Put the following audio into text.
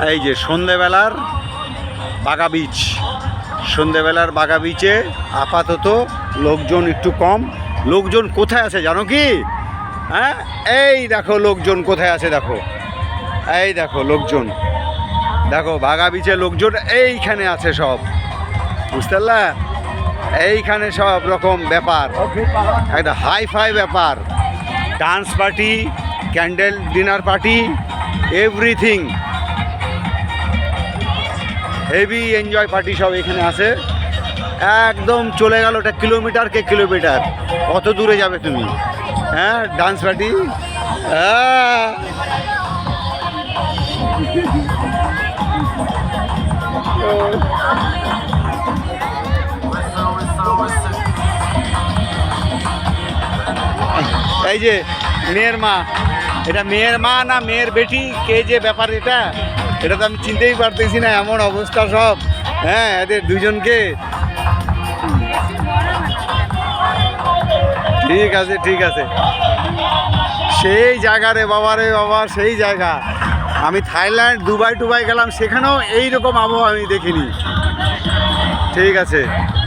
এই যে সন্ধেবেলার বাগা বিচ, সন্ধেবেলার বাগা বিচে আপাতত লোকজন একটু কম। লোকজন কোথায় আছে জানো কি? হ্যাঁ, এই দেখো লোকজন কোথায় আছে, দেখো এই দেখো লোকজন, দেখো বাগা বিচে লোকজন এইখানে আছে সব, বুঝতে পারলা? এইখানে সব রকম ব্যাপার, একটা হাই ফাই ব্যাপার, dance party, candle dinner party, everything heavy enjoy party সব এখানে আছে। একদম চলে গেল ওটা কিলোমিটার কে কিলোমিটার, কত দূরে যাবে তুমি? হ্যাঁ, ডান্স পার্টি। এই যে মেয়ের মা, এটা মেয়ের মা না মেয়ের বেটি, কে যে ব্যাপার এটা, এটা তো আমি চিনতেই পারতেছি না, এমন অবস্থা সব। হ্যাঁ, এদের দুজনকে। ঠিক আছে ঠিক আছে, সেই জায়গা রে বাবা, রে বাবা সেই জায়গা। আমি থাইল্যান্ড দুবাই টুবাই গেলাম, সেখানেও এইরকম আবহাওয়া আমি দেখিনি। ঠিক আছে।